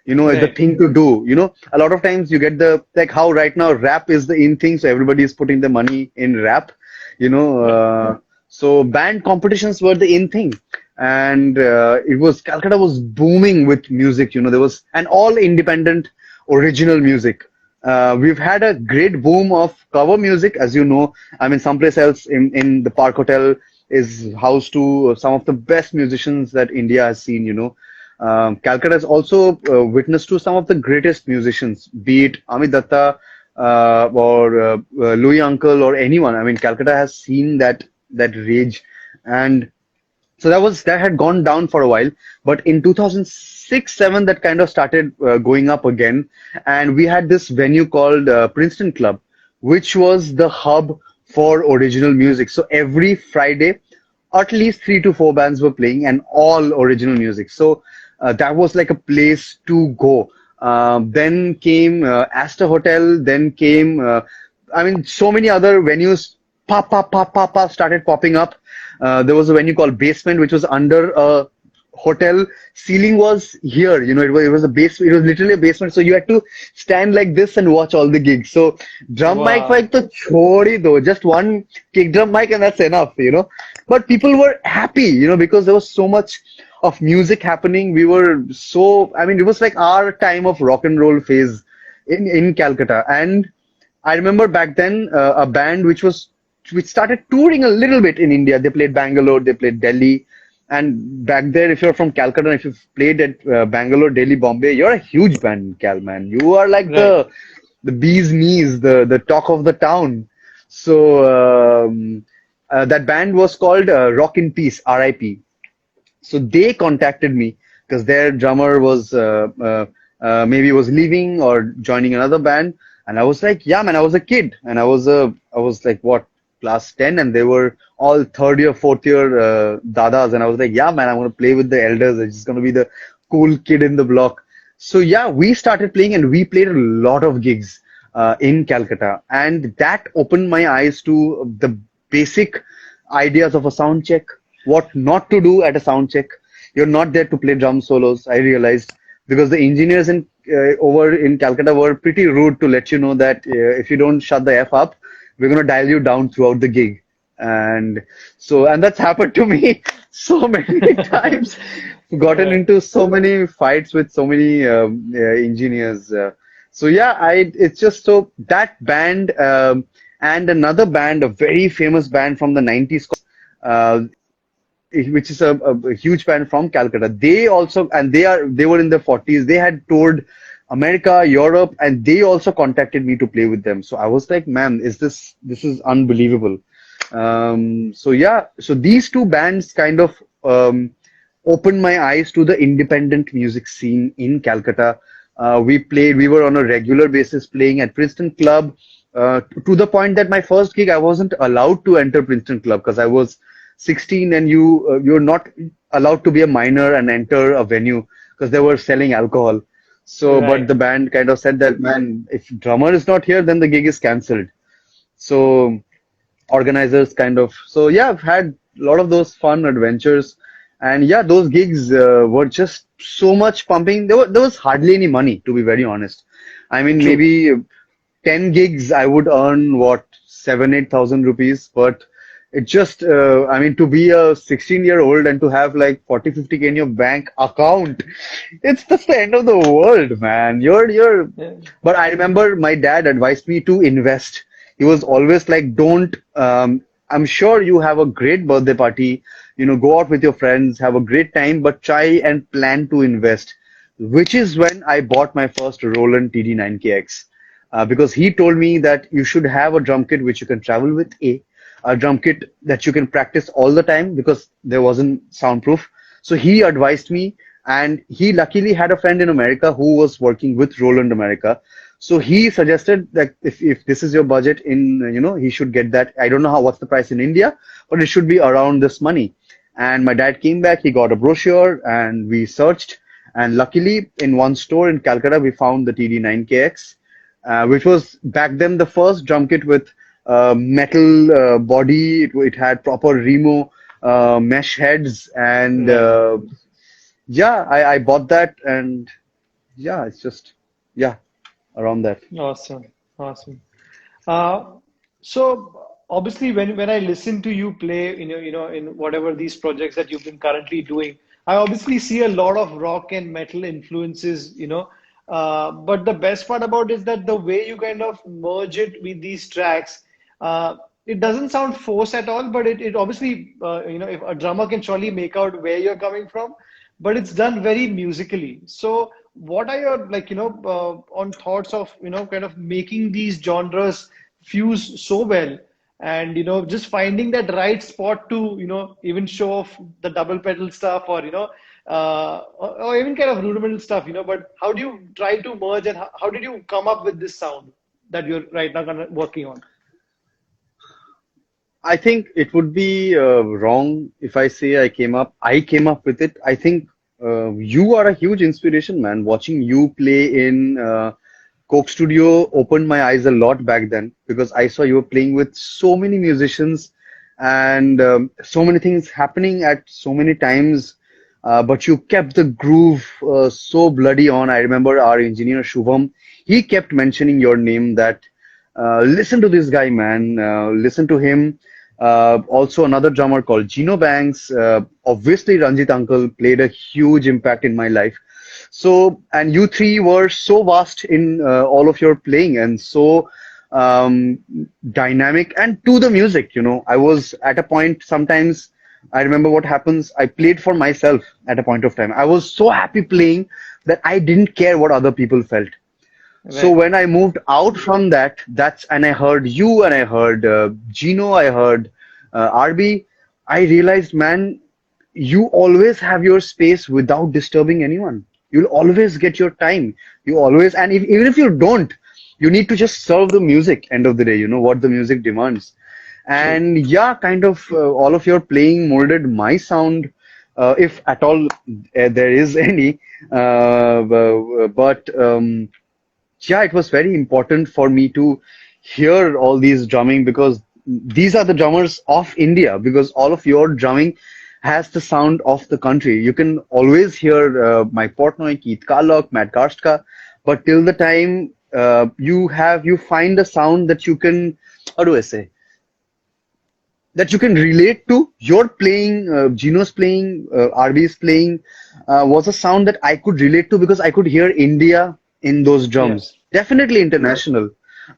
the
Right.
thing to do. A lot of times you get the, like how right now rap is the in thing, so everybody is putting the money in rap, you know.
Right.
So band competitions were the in thing, and Calcutta was booming with music. There was an all independent original music. We've had a great boom of cover music, as you know. I mean, someplace else in the Park Hotel is house to some of the best musicians that India has seen. Calcutta has also witnessed to some of the greatest musicians, be it Amit Datta or Louis Uncle or anyone. I mean, Calcutta has seen that rage, and so that had gone down for a while. But in 2006-7, that kind of started going up again, and we had this venue called Princeton Club, which was the hub for original music. So every Friday, at least 3 to 4 bands were playing, and all original music. So that was like a place to go. Then came Astor Hotel. Then came, I mean, so many other venues. Started popping up. There was a venue called Basement, which was under a hotel. Ceiling was here. It was a base. It was literally a basement. So you had to stand like this and watch all the gigs. So drum mic
Wow.
to chhod hi do. Just one kick drum mic and that's enough. But people were happy, because there was so much of music happening. We were so, I mean, it was like our time of rock and roll phase in Calcutta. And I remember back then a band which started touring a little bit in India. They played Bangalore, they played Delhi. And back there, if you're from Calcutta, if you've played at Bangalore, Delhi, Bombay, you're a huge band, Cal, man. You are like
Right.
the bee's knees, the talk of the town. So that band was called Rock in Peace, RIP. So they contacted me because their drummer was maybe was leaving or joining another band, and I was like, yeah, man, I was a kid, and I was like what, class 10, and they were all third year, fourth year dadas, and I was like, yeah, man, I'm gonna play with the elders. It's just gonna be the cool kid in the block. So yeah, we started playing, and we played a lot of gigs in Calcutta, and that opened my eyes to the basic ideas of a sound check, what not to do at a sound check. You're not there to play drum solos, I realized, because the engineers over in Calcutta were pretty rude to let you know that if you don't shut the F up, we're going to dial you down throughout the gig. And that's happened to me so many times. Gotten
Right.
into so many fights with so many engineers. So yeah, it's just so that band and another band, a very famous band from the 90s, uh, which is a huge band from Calcutta. They also, and they were in their 40s. They had toured America, Europe, and they also contacted me to play with them. So I was like, man, this is unbelievable. So yeah, so these two bands kind of opened my eyes to the independent music scene in Calcutta. We were on a regular basis playing at Princeton Club, to the point that my first gig, I wasn't allowed to enter Princeton Club because I was 16, and you're not allowed to be a minor and enter a venue because they were selling alcohol. So, but
Right.
the band kind of said that, man, if drummer is not here, then the gig is cancelled. So organizers kind of, so yeah, I've had a lot of those fun adventures, and yeah, those gigs were just so much pumping. There was hardly any money, to be very honest. I mean,
True.
maybe. 10 gigs, I would earn what, 7, 8 thousand rupees. But it just, I mean, to be a 16-year-old and to have like 40, 50K in your bank account, it's just the end of the world, man.
Yeah.
But I remember my dad advised me to invest. He was always like, don't, I'm sure you have a great birthday party, go out with your friends, have a great time, but try and plan to invest, which is when I bought my first Roland TD9KX. Because he told me that you should have a drum kit which you can travel with, a drum kit that you can practice all the time because there wasn't soundproof. So he advised me, and he luckily had a friend in America who was working with Roland America. So he suggested that if this is your budget he should get that. I don't know what's the price in India, but it should be around this money. And my dad came back, he got a brochure and we searched. And luckily, in one store in Calcutta, we found the TD9KX, which was back then the first drum kit with metal body. It had proper Remo mesh heads, and
Right.
yeah, I bought that, and yeah, it's just yeah, around that.
Awesome. Awesome. Uh, so obviously, when I listen to you play, in whatever these projects that you've been currently doing, I obviously see a lot of rock and metal influences. But the best part about it is that the way you kind of merge it with these tracks, uh, it doesn't sound forced at all. But it obviously, if a drummer can surely make out where you're coming from, but it's done very musically. So, what are your on thoughts of kind of making these genres fuse so well, and just finding that right spot to even show off the double pedal stuff, or or even kind of rudimental stuff, but how do you try to merge, and how did you come up with this sound that you're right now kind of working on?
I think it would be wrong if I say I came up with it. I think you are a huge inspiration, man. Watching you play in Coke Studio opened my eyes a lot back then because I saw you were playing with so many musicians and so many things happening at so many times. But you kept the groove so bloody on. I remember our engineer Shubham, he kept mentioning your name that listen to this guy, man. Listen to him. Also, another drummer called Gino Banks. Obviously, Ranjit Uncle played a huge impact in my life. So, and you three were so vast in all of your playing and so um, dynamic and to the music. I was at a point sometimes. I remember what happens. I played for myself at a point of time. I was so happy playing that I didn't care what other people felt. So
Right.
when I moved out from that, and I heard you and I heard Gino, I heard RB, I realized, man, you always have your space without disturbing anyone. You'll always get your time. You always, and even if you don't, you need to just serve the music. End of the day, you know what the music demands.
True.
And yeah, kind of all of your playing molded my sound, if at all there is any. But yeah, it was very important for me to hear all these drumming because these are the drummers of India, because all of your drumming has the sound of the country. You can always hear Mike Portnoy, Keith Carlock, Matt Karstka, but till the time you find a sound that you can, how do I say, that you can relate to. Your playing, Gino's playing, RB's playing was a sound that I could relate to because I could hear India in those
Yeah.
drums. Definitely international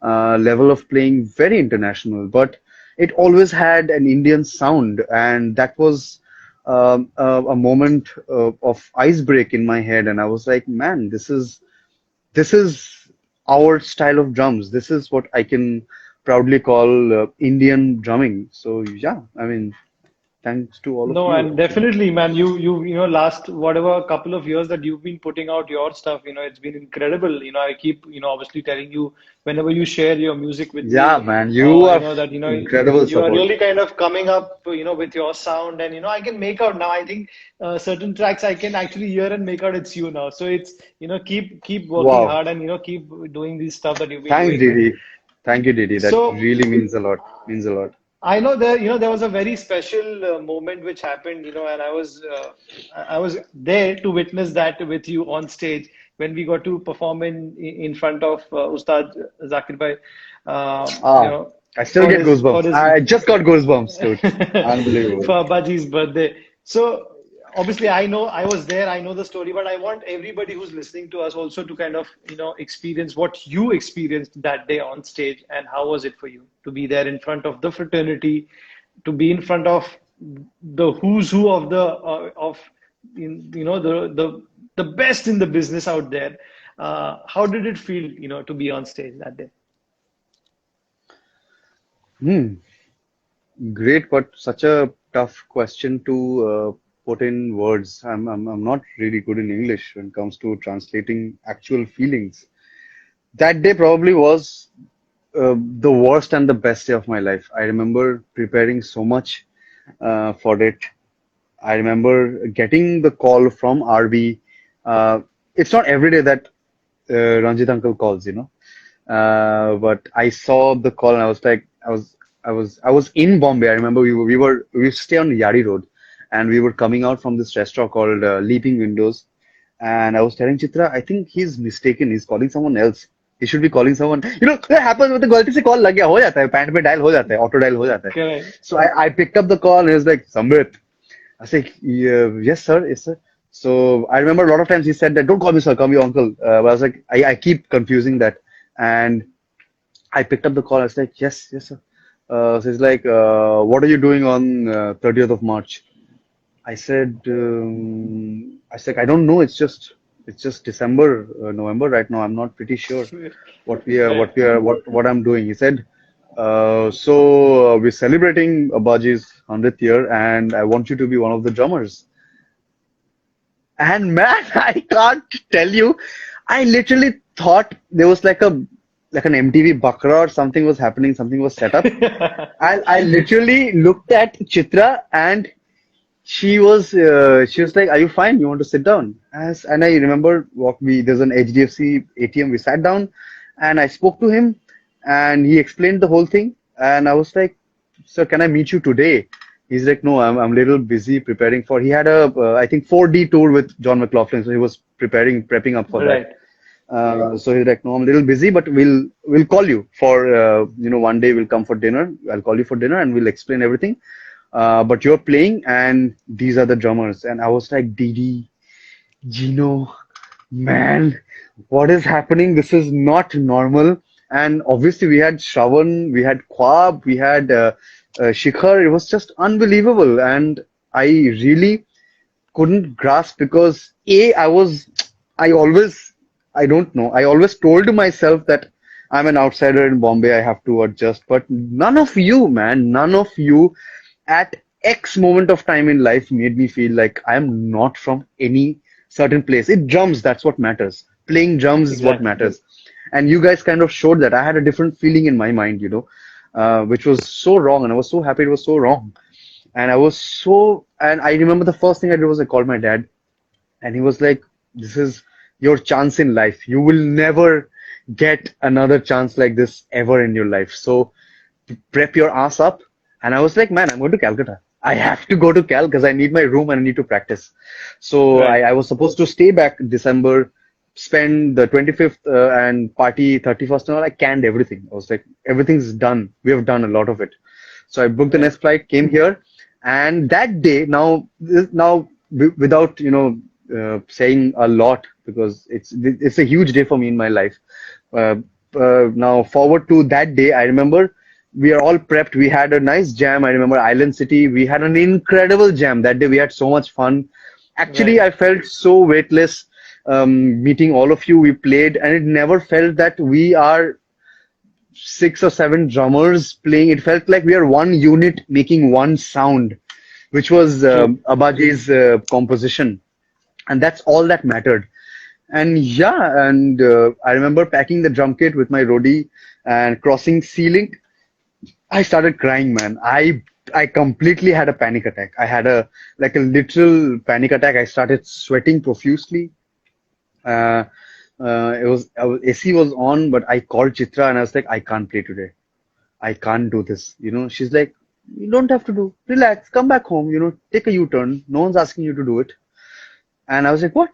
level of playing, very international, but it always had an Indian sound, and that was a moment of ice break in my head, and I was like, man, this is our style of drums. This is what I can proudly call Indian drumming. So yeah, I mean, thanks to all of
No,
you,
and
actually.
definitely, man, last whatever couple of years that you've been putting out your stuff, it's been incredible. I keep, obviously telling you whenever you share your music with
Yeah,
me,
man, you have
that,
incredible
you are
support.
really kind of coming up, with your sound, and, I can make out now. I think certain tracks I can actually hear and make out it's you now. So it's, keep working
Wow.
hard, and, keep doing this stuff that you've been
Thanks,
doing, man.
Didi. Thank you, Didi. That
So
really means a lot. Means a lot.
I know there was a very special moment which happened, and I was there to witness that with you on stage. when we got to perform in front of Ustad Zakir Bhai, you
Ah,
know,
I still get
for
goosebumps.
his
I just got goosebumps, dude. Unbelievable.
for Abaji's birthday. So obviously, I know I was there. I know the story, but I want everybody who's listening to us also to kind of experience what you experienced that day on stage, and how was it for you to be there in front of the fraternity, to be in front of the who's who of the of the best in the business out there. How did it feel, to be on stage that day?
Hmm. Great, but such a tough question to put in words. I'm not really good in English when it comes to translating actual feelings. That day probably was the worst and the best day of my life. I remember preparing so much for it. I remember getting the call from RB. It's not every day that Ranjit uncle calls, you know. But I saw the call and I was like, I was in Bombay. I remember we used to stay on Yari Road, and we were coming out from this restaurant called Leaping Windows, and I was telling Chitra, I think he's mistaken. He's calling someone else. He should be calling someone. You know, that happens with the गलती से call लग गया हो जाता है, pant पे dial हो जाता है, auto dial हो जाता है.
Correct.
So I picked up the call and he was like, Sambit. I said, yeah, yes, sir, yes, sir. So I remember a lot of times he said that, don't call me sir, call me uncle. But I was like, I keep confusing that. And I picked up the call. I was like, yes, yes, sir. So he's like, what are you doing on 30th of March? I said, I don't know. It's just December, November right now. I'm not pretty sure
Right.
what I'm doing. He said, so we're celebrating Abaji's 100th year, and I want you to be one of the drummers. And man, I can't tell you, I literally thought there was like an MTV Bakra or something was happening, something was set up. I literally looked at Chitra and she was like, "Are you fine? You want to sit down?" And I remember there's an HDFC ATM. We sat down, and I spoke to him, and he explained the whole thing. And I was like, "Sir, can I meet you today?" He's like, "No, I'm a little busy preparing for." He had a I think 4D tour with John McLaughlin, so he was prepping up for that.
Right.
So he's like, "No, I'm a little busy, but we'll call you for one day we'll come for dinner. I'll call you for dinner and we'll explain everything. But you're playing, and these are the drummers." And I was like, Didi, Gino, man, what is happening? This is not normal. And obviously, we had Shravan, we had Kwab, we had Shikhar. It was just unbelievable. And I really couldn't grasp because I always, I don't know, I always told myself that I'm an outsider in Bombay, I have to adjust. But none of you, man, none of you at X moment of time in life made me feel like I'm not from any certain place. It drums, that's what matters. Playing drums is what
Exactly.
matters. And you guys kind of showed that. I had a different feeling in my mind, which was so wrong. And I was so happy it was so wrong. And I remember the first thing I did was I called my dad, and he was like, "This is your chance in life. You will never get another chance like this ever in your life. So prep your ass up." And I was like, "Man, I'm going to Calcutta. I have to go to Cal because I need my room and I need to practice." So
Right.
I was supposed to stay back December, spend the 25th and party 31st and all. I canned everything. I was like, everything's done. We have done a lot of it. So I booked the
Right.
next flight, came here, and that day, without saying a lot because it's a huge day for me in my life. Uh, now forward to that day, I remember we are all prepped. We had a nice jam. I remember Island City. We had an incredible jam that day. We had so much fun. Actually,
Right.
I felt so weightless meeting all of you. We played, and it never felt that we are six or seven drummers playing. It felt like we are one unit making one sound, which was
True.
Abaji's composition, and that's all that mattered. And yeah, and I remember packing the drum kit with my roadie and crossing Sea-Link. I started crying, man. I completely had a panic attack. I had a literal panic attack. I started sweating profusely. Uh, AC was on, but I called Chitra and I was like, I can't play today. I can't do this. She's like, you don't have to do. Relax, come back home. Take a U-turn. No one's asking you to do it. And I was like, what?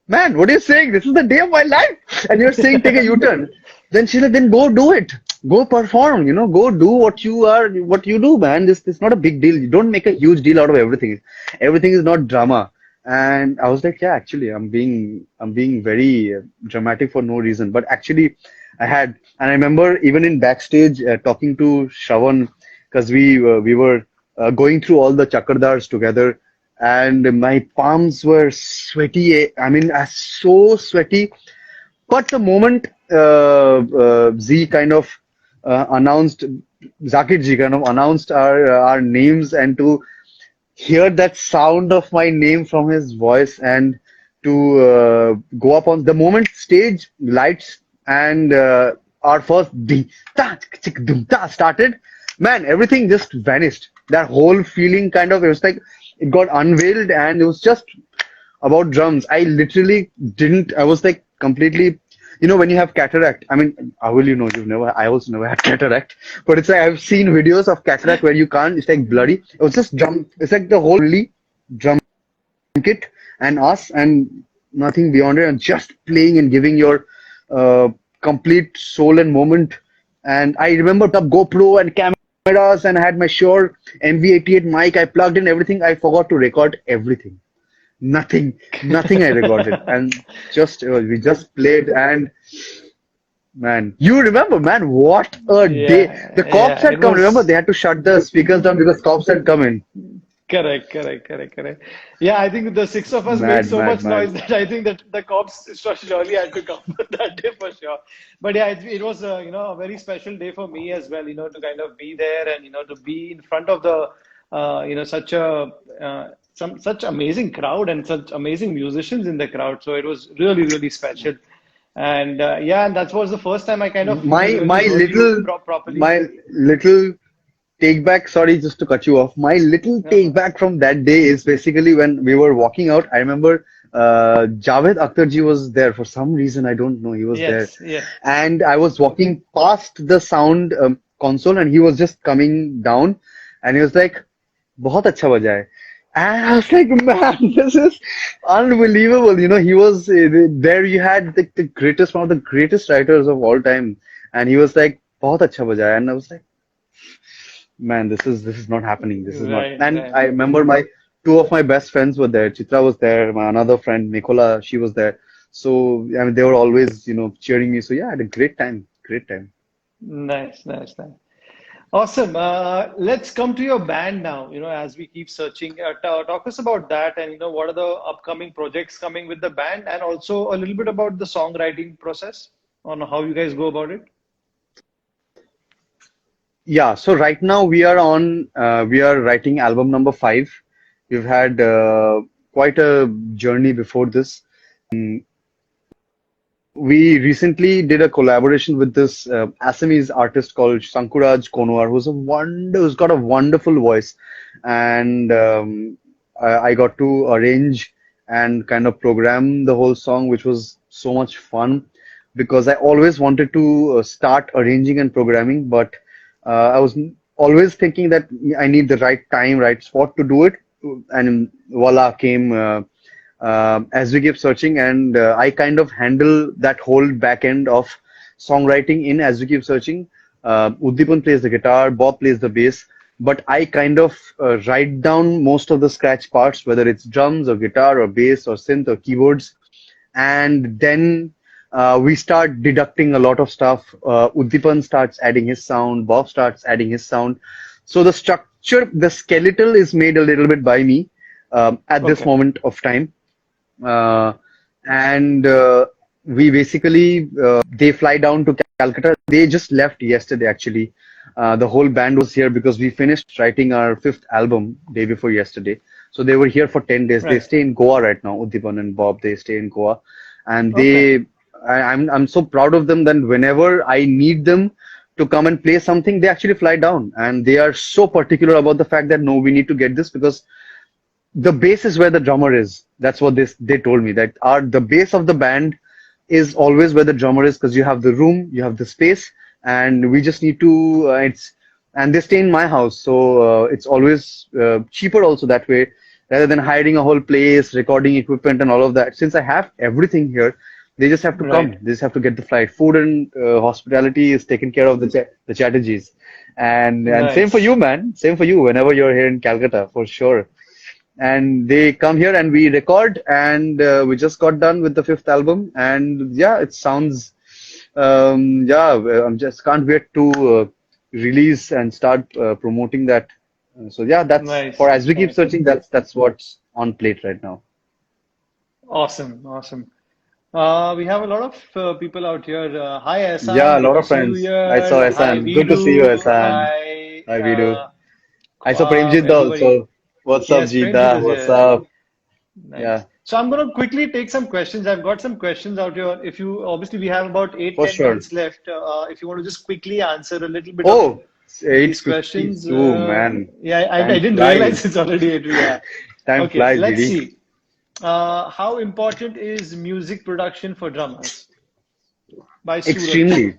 man, what are you saying? This is the day of my life. And you're saying take a U-turn. Then she's like, then go do it. Go perform, go do what you do, man. This is not a big deal. You don't make a huge deal out of everything. Everything is not drama. And I was like, yeah, actually, I'm being very dramatic for no reason. But actually, and I remember even in backstage talking to Shravan, because we were going through all the chakradars together, and my palms were sweaty. I mean, so sweaty. But the moment Z kind of announced, Zakir ji kind of announced our names, and to hear that sound of my name from his voice, and to go up on the moment stage lights and our first ding, ta, chick, dum, ta started, man, everything just vanished. That whole feeling kind of, it was like it got unveiled, and it was just about drums. I literally didn't, I was like completely, when you have cataract, I mean, how will you know? I also never had cataract, but it's like I've seen videos of cataract where you can't, it's like blurry. It was just drum, it's like the whole drum kit and us and nothing beyond it, and just playing and giving your complete soul and moment. And I remember the GoPro and cameras, and I had my Shure MV88 mic. I plugged in everything. I forgot to record everything. Nothing I recorded, and we just played. And man, you remember, man, what a day! The cops
Yeah,
had
it
come. Remember,
was
they had to shut the speakers down because cops had come in.
correct. Yeah, I think the six of us made
Mad,
so
mad,
much
mad.
noise that I think that the cops surely had to come that day for sure. But yeah, it was a very special day for me as well, to kind of be there and to be in front of the such a such amazing crowd and such amazing musicians in the crowd. So it was really special. And yeah, and that was the first time I kind of
My
really
my
heard you
little
properly.
my little take back, sorry, just to cut you off. My little take
No.
back from that day is basically when we were walking out. I remember Javed Akhtarji was there for some reason. I don't know. He was there,
Yes, yeah.
and I was walking past the sound console, and he was just coming down, and he was like, "बहुत अच्छा बजा है." And I was like, man, this is unbelievable. He was there. You had the greatest, one of the greatest writers of all time, and he was like, "बहुत अच्छा बजा है." And I was like, man, this is not happening. This is not. And
Right.
I remember my two of my best friends were there. Chitra was there. My another friend, Nicola, she was there. So I mean, they were always, cheering me. So yeah, I had a great time. Great time.
Nice. Awesome. Let's come to your band now, as we keep searching. Talk us about that and, what are the upcoming projects coming with the band, and also a little bit about the songwriting process on how you guys go about it.
Yeah. So right now we are writing album number 5. We've had quite a journey before this. We recently did a collaboration with this Assamese artist called Sankuraj Konwar, who's got a wonderful voice, and I got to arrange and kind of program the whole song, which was so much fun because I always wanted to start arranging and programming, but I was always thinking that I need the right time, right spot to do it, and voila came. As we keep searching, and I kind of handle that whole back end of songwriting in As We Keep Searching. Uddipan plays the guitar, Bob plays the bass, but I kind of write down most of the scratch parts, whether it's drums or guitar or bass or synth or keyboards, and then we start deducting a lot of stuff. Uddipan starts adding his sound, Bob starts adding his sound. So the structure, the skeletal is made a little bit by me at this
Okay.
moment of time. uh, and we basically they fly down to Calcutta. They just left yesterday actually. The whole band was here because we finished writing our 5th album day before yesterday. So they were here for 10 days. They
Right.
stay in Goa right now. Udipan and Bob, they stay in Goa, and
Okay.
I'm so proud of them that whenever I need them to come and play something, they actually fly down, and they are so particular about the fact that no, we need to get this because the bass is where the drummer is. That's what they told me, that the bass of the band is always where the drummer is, because you have the room, you have the space, and we just need to. And they stay in my house, so it's always cheaper also that way. rather than hiring a whole place, recording equipment, and all of that. Since I have everything here, they just have to come.
Right.
They just have to get the flight. Food and hospitality is taken care of the Chatterjees, and same for you,
Nice.
man. Same for you. Whenever you're here in Calcutta, for sure. And they come here and we record, and we just got done with the fifth album, and yeah, it sounds yeah, I'm just can't wait to release and start promoting that. So yeah, that's for
Nice.
as we keep
Nice.
searching, that's what's on plate right now.
Awesome. Awesome. We have a lot of people out here. Hi,
Yeah,
Ehsan.
a
Good
lot
to
of
see you
friends. I saw
here. Hi,
Ehsan. Good to see you,
Vidu.
Ehsan.
Hi,
Hi, Vidu. I saw Premjit
everybody.
also. What's up,
Yes, Premjit
Jita?
is
What's
here.
up?
Nice.
Yeah,
So I'm going to quickly take some questions. I've got some questions out here. If you obviously we have about eight,
for
ten
sure.
minutes left. If you want to just quickly answer a little bit of
Oh, it's
these questions.
8:52, man.
Yeah, I
Time
didn't realize
flies.
it's already eight. Yeah.
Time
Okay,
flies,
let's
GD.
see. How important is music production for drummers? By Suraj.
Extremely,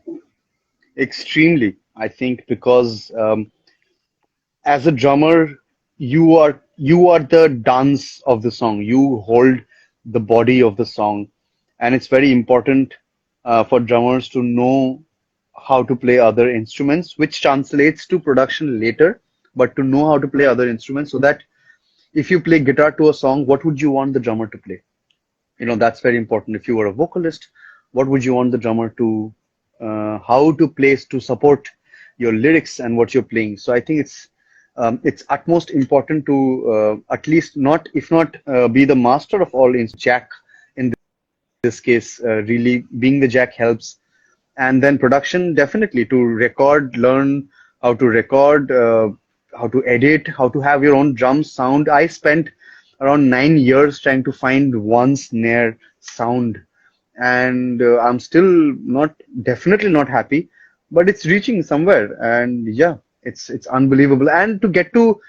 extremely. I think because as a drummer, you are the dance of the song. You hold the body of the song, and it's very important for drummers to know how to play other instruments, which translates to production later. But to know how to play
Right.
other instruments, so that if you play guitar to a song, what would you want the drummer to play? That's very important. If you were a vocalist, what would you want the drummer to how to place to support your lyrics and what you're playing? So I think it's utmost important to at least not, if not be the master of all in jack in this case. Really being the jack helps. And then production, definitely to record, learn how to record, how to edit, how to have your own drum sound. I spent around 9 years trying to find one snare sound, and I'm still not, definitely not happy, but it's reaching somewhere. And yeah, it's unbelievable. And to get to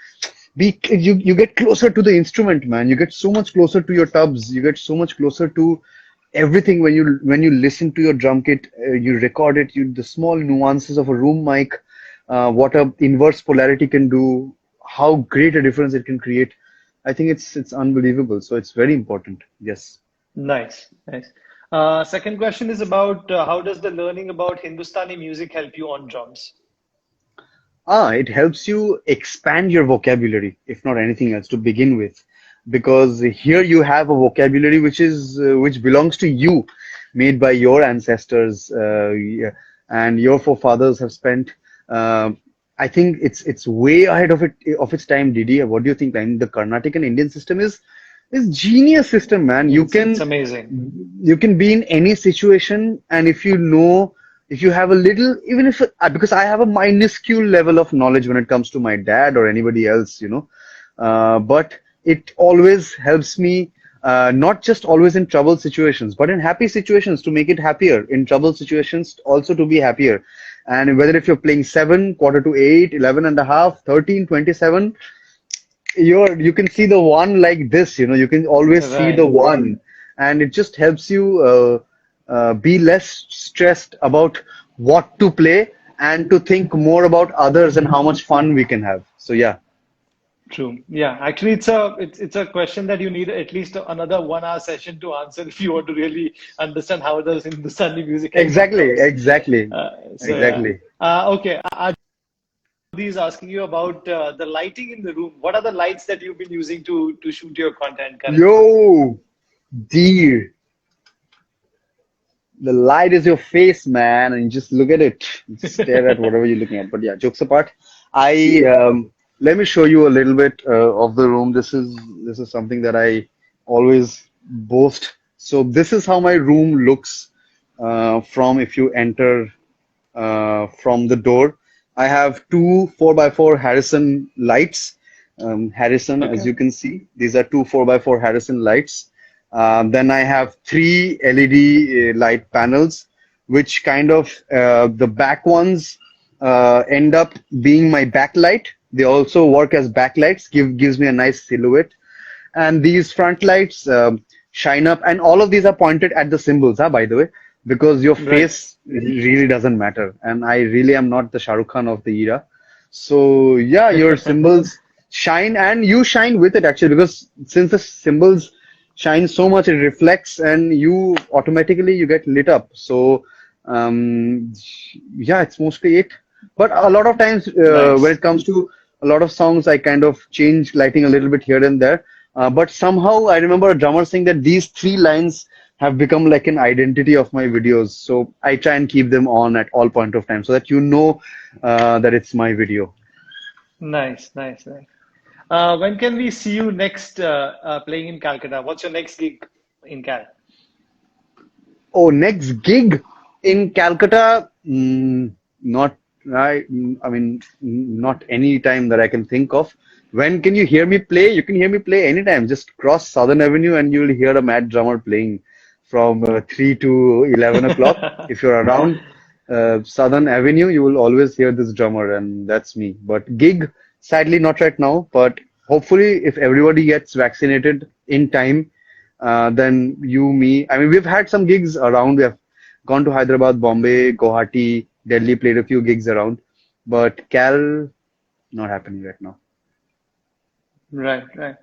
be, you get closer to the instrument, man. You get so much closer to your tubs. You get so much closer to everything when you listen to your drum kit. You record it. The small nuances of a room mic, what a inverse polarity can do, how great a difference it can create. I think it's unbelievable. So it's very important. Yes.
Nice. Nice. Second question is about how does the learning about Hindustani music help you on drums?
It helps you expand your vocabulary, if not anything else, to begin with, because here you have a vocabulary which belongs to you, made by your ancestors, yeah, and your forefathers have spent. Uh, I think it's way ahead of its time, Didi. What do you think? I mean, the Carnatic and Indian system is genius system, man. You
It's
can
amazing.
you can be in any situation, and if you know, if you have a little, even if because I have a minuscule level of knowledge when it comes to my dad or anybody else, but it always helps me, not just always in trouble situations, but in happy situations to make it happier, in trouble situations also to be happier. And whether if you're playing 7, quarter to 8, 11 and a half, 13, 27, you can see the one like this, you can always see the
Right.
one, and it just helps you be less stressed about what to play, and to think more about others and how much fun we can have. So yeah.
True. Yeah. Actually, it's a question that you need at least another 1 hour session to answer if you want to really understand how does Hindustani music help on
Exactly,
drums.
exactly,
So yeah.
exactly.
Okay. Adi is asking you about the lighting in the room. What are the lights that you've been using to shoot your content currently?
Yo, dear, the light is your face, man, and just look at it. Stare at whatever you're looking at. But yeah, jokes apart, I let me show you a little bit of the room. This is something that I always boast. So this is how my room looks from if you enter from the door. I have two 4x4 Harrison lights. Harrison, as
Okay.
you can see, these are two 4x4 Harrison lights. Then I have three LED light panels, which kind of the back ones end up being my backlight. They also work as backlights, gives me a nice silhouette. And these front lights shine up, and all of these are pointed at the symbols, by the way, because your
Right.
face really doesn't matter, and I really am not the Shah Rukh Khan of the era. So yeah, your symbols. shine, and you shine with it actually, because since the cymbals shine so much, it reflects, and you automatically you get lit up. So yeah, it's mostly it. But a lot of times when
Nice.
it comes to a lot of songs, I kind of change lighting a little bit here and there. But somehow I remember a drummer saying that these three lines have become like an identity of my videos. So I try and keep them on at all point of time so that you know that it's my video.
Nice, nice, nice. When can we see you next playing in Calcutta? What's your next gig in Cal?
Oh, next gig in Calcutta? Not I mean, not any time that I can think of. When can you hear me play? You can hear me play anytime. Just cross Southern Avenue and you'll hear a mad drummer playing from 3 to 11 o'clock. If you're around Southern Avenue, you will always hear this drummer, and that's me. But gig, sadly, not right now. But hopefully, if everybody gets vaccinated in time, then you, me. I mean, we've had some gigs around. We have gone to Hyderabad, Bombay, Guwahati, Delhi, played a few gigs around. But Cal, not happening right now.
Right, right.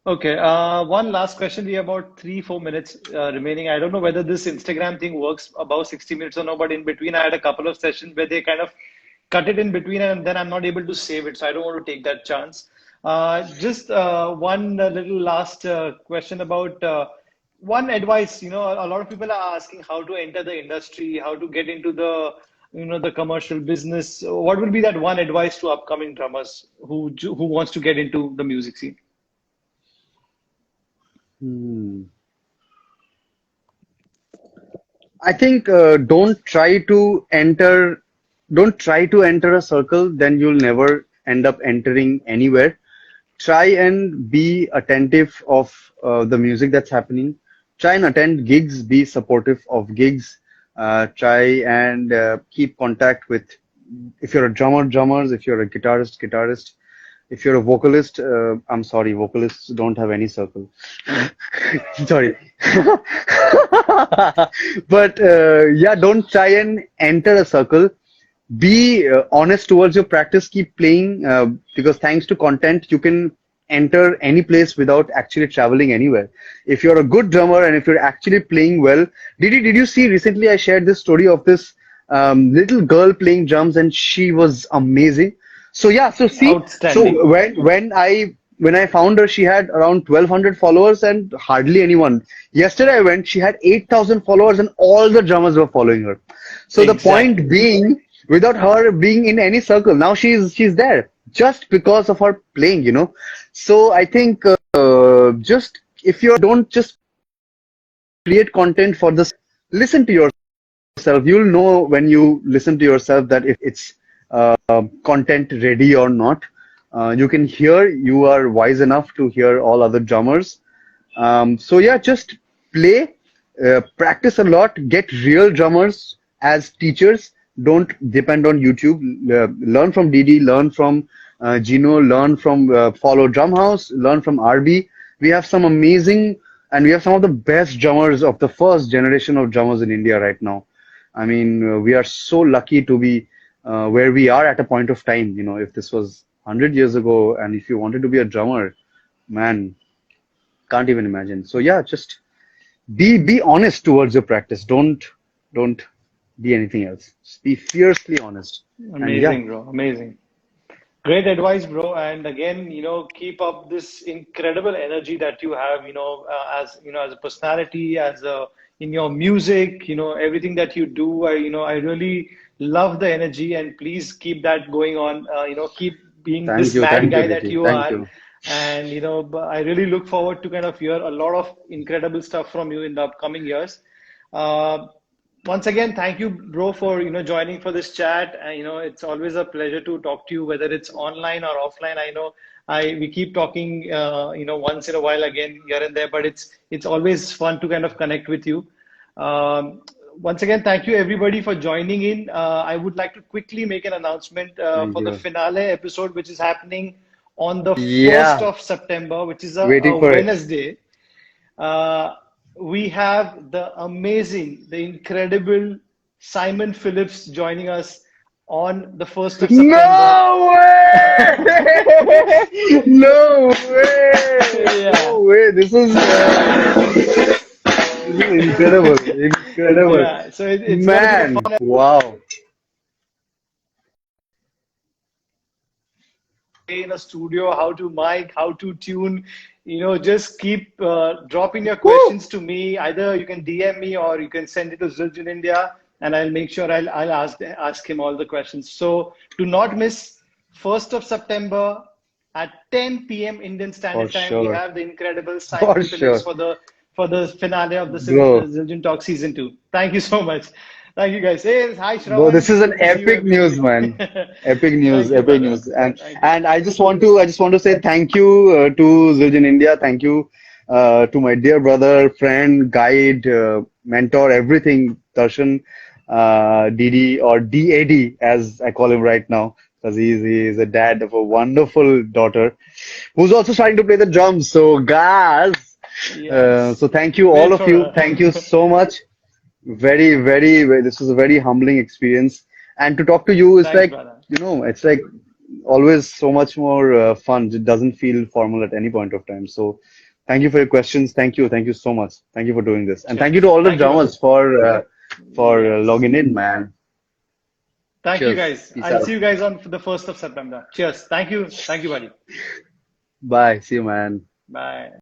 Okay, one last question. We have about 3, 4 minutes remaining. I don't know whether this Instagram thing works above 60 minutes or no, but in between, I had a couple of sessions where they kind of cut it in between and then I'm not able to save it. So I don't want to take that chance. Just one little last question about one advice. A lot of people are asking how to enter the industry, how to get into the commercial business. What would be that one advice to upcoming drummers who wants to get into the music scene?
Hmm. I think don't try to enter a circle, then you'll never end up entering anywhere. Try and be attentive of the music that's happening. Try and attend gigs, be supportive of gigs. Try and keep contact with, if you're a drummer, drummers, if you're a guitarist, guitarist. If you're a vocalist, I'm sorry, vocalists don't have any circle. Sorry. But yeah, don't try and enter a circle. Be honest towards your practice. Keep playing because thanks to content, you can enter any place without actually traveling anywhere. If you're a good drummer and if you're actually playing well, did you see recently? I shared this story of this little girl playing drums, and she was amazing. So yeah, so see, so
Outstanding.
when I found her, she had around 1,200 followers and hardly anyone. Yesterday I went, she had 8,000 followers and all the drummers were following her. So the point
Exactly.
being, without her being in any circle, now she's there just because of her playing. So I think just if you don't just create content for this, listen to yourself. You'll know when you listen to yourself that if it's content ready or not. You can hear, you are wise enough to hear all other drummers. So yeah, just play, practice a lot, get real drummers as teachers. Don't depend on YouTube. Learn from Didi, learn from Gino, learn from Follow Drumhouse, learn from RB. We have some amazing, and we have some of the best drummers of the first generation of drummers in India right now. I mean, we are so lucky to be where we are at a point of time. If this was 100 years ago, and if you wanted to be a drummer, man, can't even imagine. So yeah, just be honest towards your practice. Don't be anything else. Just be fiercely honest. And yeah,
Amazing, bro. Amazing. Great advice, bro. And again, keep up this incredible energy that you have, as a personality, in your music, everything that you do. I really love the energy, and please keep that going on. Keep being this mad
thank you,
guy that
Ricky.
you
Thank
are.
you.
And, I really look forward to kind of hear a lot of incredible stuff from you in the upcoming years. Uh, Once again, thank you, bro, for joining for this chat. It's always a pleasure to talk to you, whether it's online or offline. I know I we keep talking, once in a while again here and there, but it's always fun to kind of connect with you. Um, Once again, thank you everybody for joining in. I would like to quickly make an announcement
Thank
for the
you.
finale episode, which is happening on the 1st
Yeah,
of September, which is a
waiting for it.
Wednesday. Uh, we have the incredible Simon Phillips joining us on the 1st of September.
No way! No way!
Yeah.
No way! This is incredible. Incredible.
Yeah. So it's going to be a
Man,
fun
wow.
day in a studio, how to mic, how to tune. Just keep dropping your
Woo!
questions to me. Either you can DM me or you can send it to Zildjian India, and I'll make sure I'll ask him all the questions. So do not miss 1st of September at 10 p.m. Indian
For
Standard Time. We
sure.
have the incredible
For
Simon Phillips
sure.
for the finale of the
Bro.
Zildjian Talk season 2. Thank you so much. Thank you guys. Hey, hi
Bro, this
Shravan.
is an
Good to see you
epic
every
news,
week.
man. Epic news,
Thank you,
epic
brother.
news. And
Thank you.
and I just want to say thank you to Zildjian India. Thank you to my dear brother, friend, guide, mentor, everything, Darshan, DD or DAD as I call him right now, because he's a dad of a wonderful daughter who's also starting to play the drums. So guys,
Yes.
so thank you all
Wait
of
for
you. Thank you
her.
so much. This was a very humbling experience. And to talk to you is
Thanks,
like,
brother.
it's like always so much more fun. It doesn't feel formal at any point of time. So thank you for your questions. Thank you. Thank you so much. Thank you for doing this. And thank you to
Cheers.
all the
Thank you, brother.
drummers for
Yes.
logging in, man.
Thank you,
Cheers.
guys.
Peace
I'll see
out.
you guys on the 1st of September. Cheers. Thank you. Thank you, buddy.
Bye. See you, man.
Bye.